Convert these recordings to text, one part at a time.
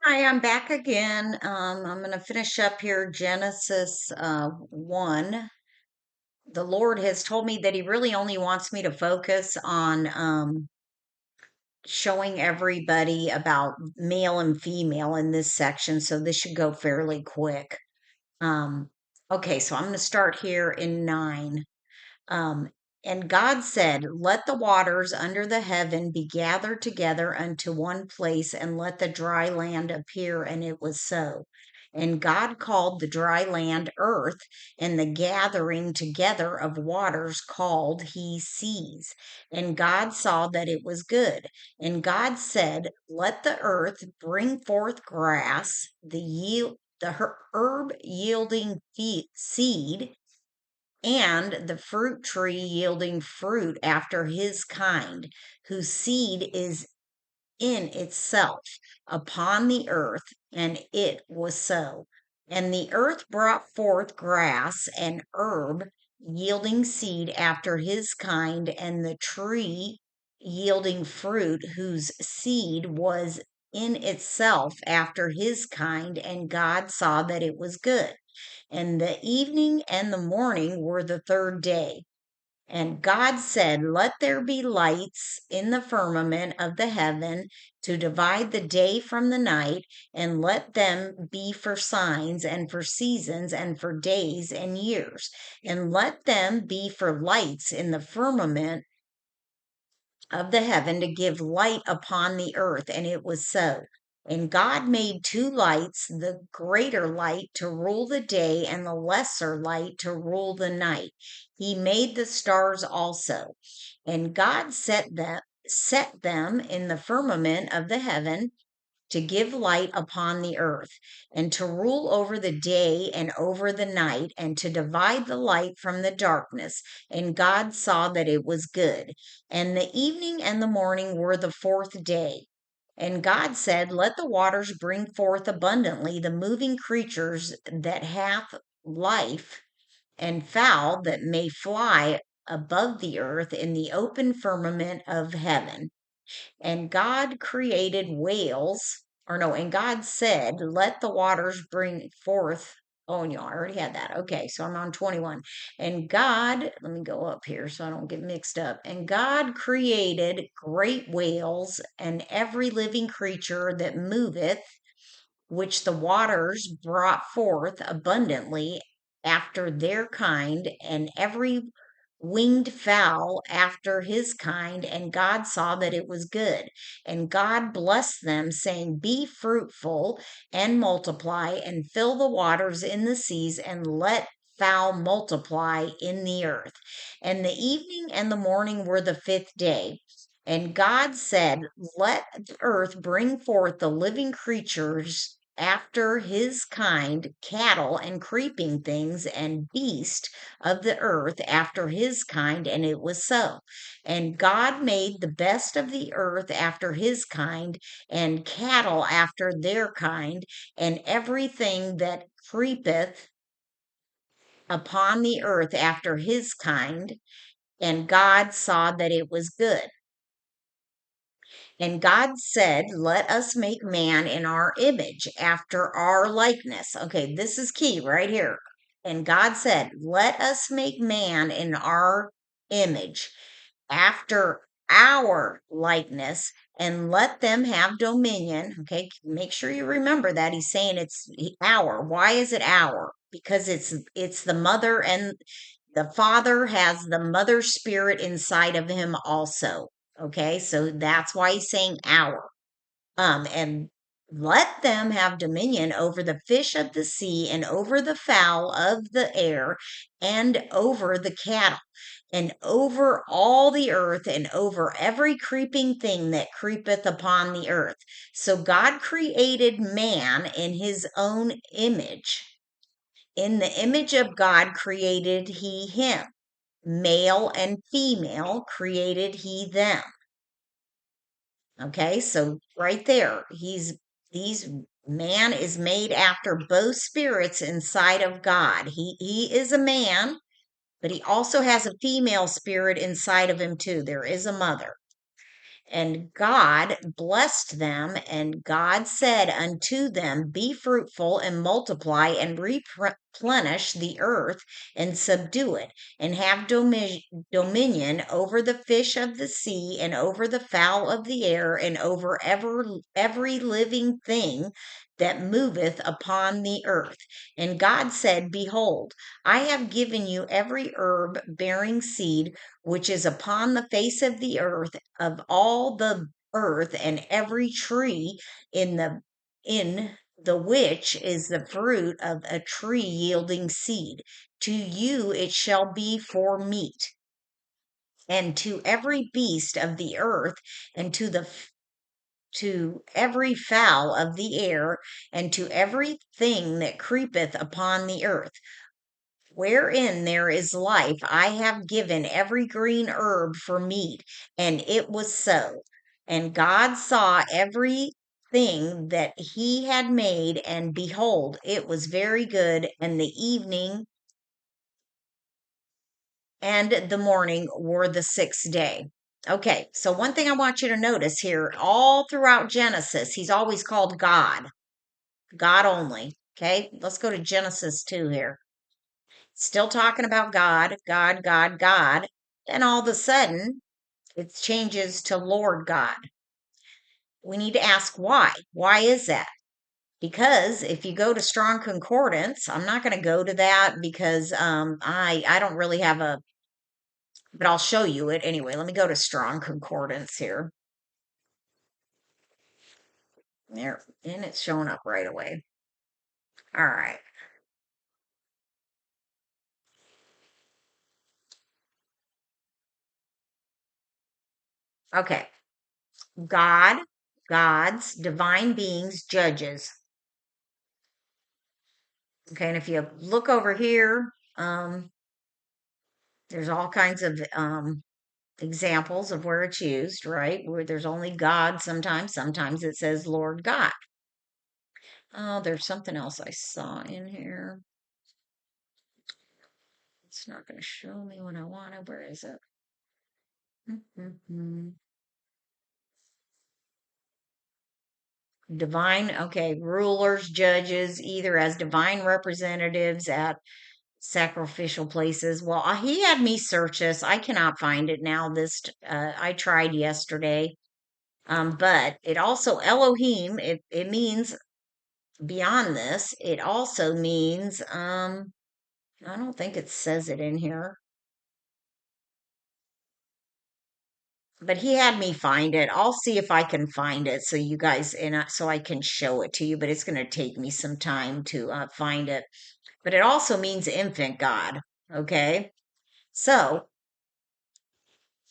Hi, I'm back again. I'm going to finish up here Genesis 1. The Lord has told me that He really only wants me to focus on showing everybody about male and female in this section, so this should go fairly quick. Um, okay, so I'm going to start here in 9. Um, and God said, let the waters under the heaven be gathered together unto one place, and let the dry land appear. And it was so. And God called the dry land earth, and the gathering together of waters called he seas. And God saw that it was good. And God said, let the earth bring forth grass, the herb yielding seed, and the fruit tree yielding fruit after his kind, whose seed is in itself upon the earth. And it was so. And the earth brought forth grass and herb yielding seed after his kind, and the tree yielding fruit whose seed was in itself after his kind. And God saw that it was good. And the evening and the morning were the third day. And God said, let there be lights in the firmament of the heaven to divide the day from the night, and let them be for signs and for seasons and for days and years. And let them be for lights in the firmament of the heaven to give light upon the earth. And it was so. And God made two lights, the greater light to rule the day, and the lesser light to rule the night. He made the stars also. And God set them in the firmament of the heaven to give light upon the earth, and to rule over the day and over the night, and to divide the light from the darkness. And God saw that it was good. And the evening and the morning were the fourth day. And God said, let the waters bring forth abundantly the moving creatures that hath life, and fowl that may fly above the earth in the open firmament of heaven. And God created whales, or no, and God said, let the waters bring forth. Oh, no, I already had that. Okay, so I'm on 21. And God, let me go up here so I don't get mixed up. And God created great whales and every living creature that moveth, which the waters brought forth abundantly after their kind, and every winged fowl after his kind. And God saw that it was good. And God blessed them, saying, be fruitful and multiply, and fill the waters in the seas, and let fowl multiply in the earth. And the evening and the morning were the fifth day. And God said, let the earth bring forth the living creatures after his kind, cattle and creeping things, and beast of the earth after his kind. And it was so. And God made the best of the earth after his kind, and cattle after their kind, and everything that creepeth upon the earth after his kind. And God saw that it was good. And God said, let us make man in our image, after our likeness. Okay, this is key right here. And God said, let us make man in our image, after our likeness, and let them have dominion. Okay, make sure you remember that. He's saying it's our. Why is it our? Because it's the mother, and the father has the mother spirit inside of him also. Okay, so that's why he's saying our. And let them have dominion over the fish of the sea, and over the fowl of the air, and over the cattle, and over all the earth, and over every creeping thing that creepeth upon the earth. So God created man in his own image. In the image of God created he him. Male and female created he them. Okay, so right there, these man is made after both spirits inside of God. He is a man, but he also has a female spirit inside of him too. There is a mother. And God blessed them, and God said unto them, Be fruitful and multiply and replenish the earth and subdue it, and have dominion over the fish of the sea, and over the fowl of the air, and over every living thing that moveth upon the earth. And God said, Behold, I have given you every herb bearing seed which is upon the face of the earth, of all the earth, and every tree in the which is the fruit of a tree yielding seed. To you it shall be for meat, and to every beast of the earth, and to every fowl of the air, and to everything that creepeth upon the earth, wherein there is life, I have given every green herb for meat. And it was so. And God saw everything that he had made, and behold, it was very good. And the evening and the morning were the sixth day. Okay, so one thing I want you to notice here, all throughout Genesis, he's always called God, God only. Okay, let's go to Genesis 2 here. Still talking about God, God, God, God. Then all of a sudden, it changes to Lord God. We need to ask why. Why is that? Because if you go to Strong Concordance, I'm not going to go to that because I don't really have a, but I'll show you it anyway. Let me go to Strong Concordance here. There, and it's showing up right away. All right. Okay. God, gods, divine beings, judges. Okay, and if you look over here, there's all kinds of examples of where it's used, right? Where there's only God sometimes. Sometimes it says Lord God. Oh, there's something else I saw in here. It's not going to show me what I wanted. Where is it? Divine, okay, rulers, judges, either as divine representatives at sacrificial places. Well, he had me search this. I cannot find it now. I tried yesterday. But it also Elohim, it means beyond this. It also means I don't think it says it in here. But he had me find it. I'll see if I can find it so you guys so I can show it to you, but it's going to take me some time to find it. But it also means infant God, okay? So,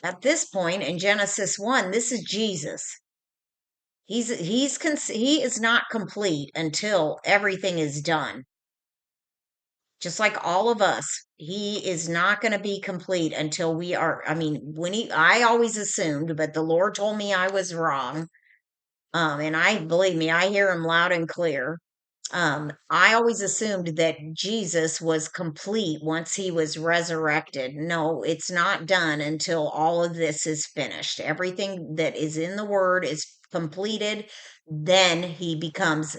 at this point in Genesis 1, this is Jesus. He is not complete until everything is done. Just like all of us, he is not going to be complete until we are. I mean, I always assumed, but the Lord told me I was wrong. And I believe me, I hear him loud and clear. I always assumed that Jesus was complete once he was resurrected. No, it's not done until all of this is finished. Everything that is in the word is completed. Then he becomes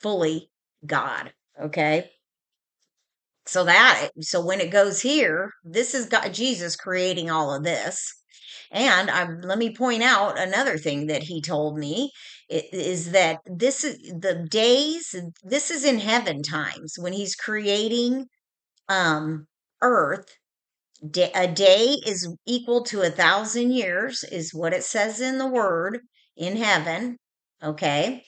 fully God. Okay. So when it goes here, this is God, Jesus creating all of this. And let me point out another thing that he told me is that this is the days, this is in heaven times when he's creating earth. A day is equal to 1,000 years, is what it says in the word in heaven. Okay.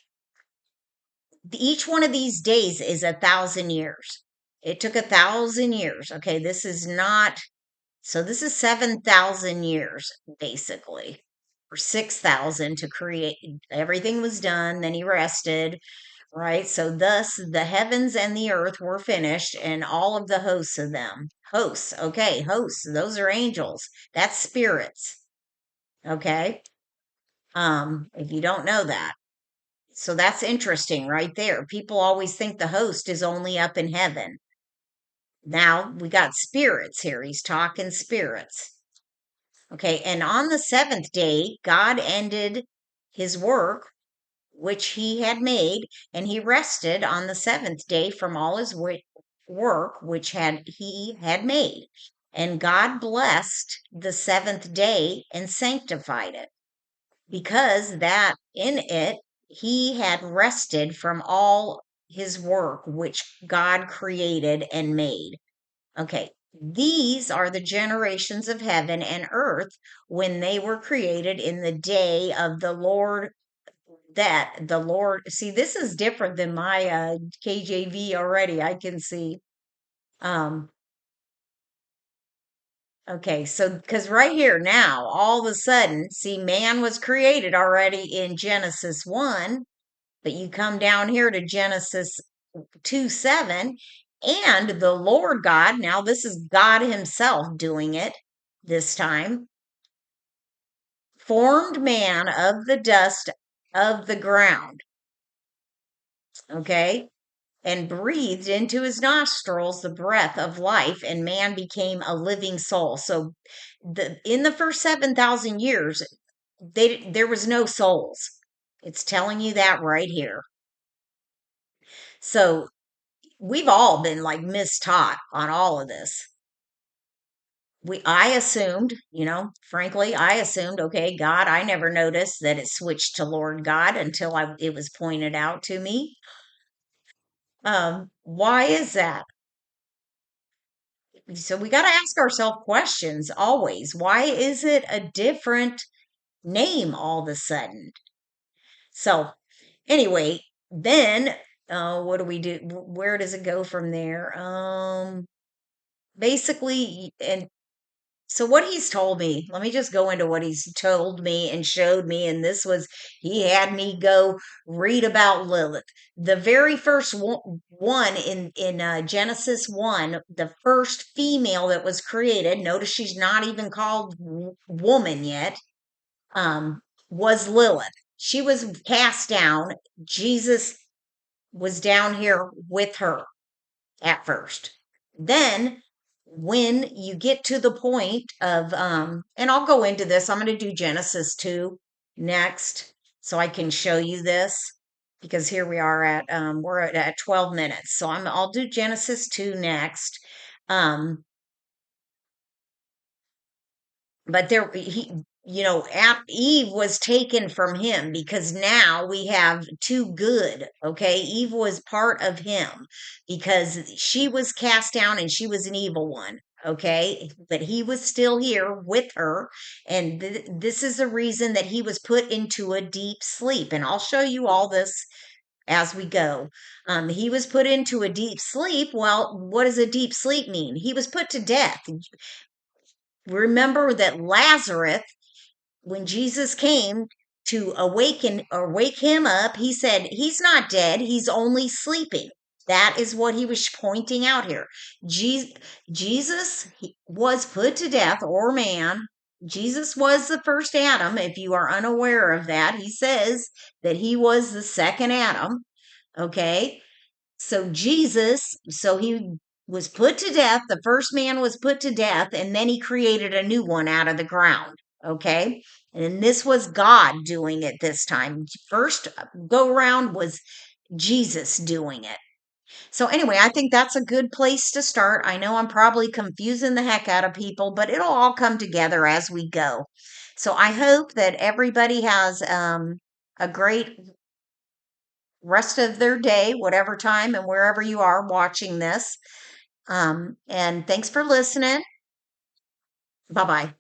Each one of these days is 1,000 years. It took 1,000 years. Okay, this is not, so this is 7,000 years basically, or 6,000 to create. Everything was done, then he rested, right? So thus the heavens and the earth were finished, and all of the hosts of them. Hosts, okay, hosts, those are angels. That's spirits. Okay. If you don't know that. So that's interesting right there. People always think the host is only up in heaven. Now we got spirits here. He's talking spirits. Okay, and on the seventh day, God ended his work which he had made, and he rested on the seventh day from all his work which he had made. And God blessed the seventh day and sanctified it, because that in it he had rested from all his work which God created and made. Okay, these are the generations of heaven and earth when they were created in the day of the Lord, that the Lord, see, this is different than my KJV already. I can see. Um, okay, so because right here now, all of a sudden, see, man was created already in Genesis 1, but you come down here to Genesis 2:7, and the Lord God, now this is God Himself doing it this time, formed man of the dust of the ground. Okay, and breathed into his nostrils the breath of life, and man became a living soul. So in the first 7,000 years, there was no souls. It's telling you that right here. So we've all been like mistaught on all of this. I assumed, frankly, I assumed, okay, God, I never noticed that it switched to Lord God until it was pointed out to me. Why is that? So we got to ask ourselves questions always. Why is it a different name all of a sudden? So anyway, then what do we do? Where does it go from there? Basically, and so what he's told me, let me just go into what he's told me and showed me. And this was, he had me go read about Lilith. The very first one in Genesis 1, the first female that was created, notice she's not even called woman yet, um, was Lilith. She was cast down. Jesus was down here with her at first. Then when you get to the point of and I'll go into this, I'm going to do Genesis 2 next so I can show you this, because here we are at we're at 12 minutes. So I'll do Genesis 2 next. Um but there he Eve was taken from him, because now we have two good. Okay, Eve was part of him because she was cast down and she was an evil one. Okay, but he was still here with her, and this is the reason that he was put into a deep sleep, and I'll show you all this as we go. He was put into a deep sleep. Well, what does a deep sleep mean? He was put to death. Remember that Lazarus, when Jesus came to wake him up, he said, he's not dead, he's only sleeping. That is what he was pointing out here. Jesus was put to death, or man. Jesus was the first Adam. If you are unaware of that, he says that he was the second Adam. Okay. So he was put to death. The first man was put to death, and then he created a new one out of the ground. Okay. And this was God doing it this time. First go around was Jesus doing it. So, anyway, I think that's a good place to start. I know I'm probably confusing the heck out of people, but it'll all come together as we go. So, I hope that everybody has a great rest of their day, whatever time and wherever you are watching this. And thanks for listening. Bye bye.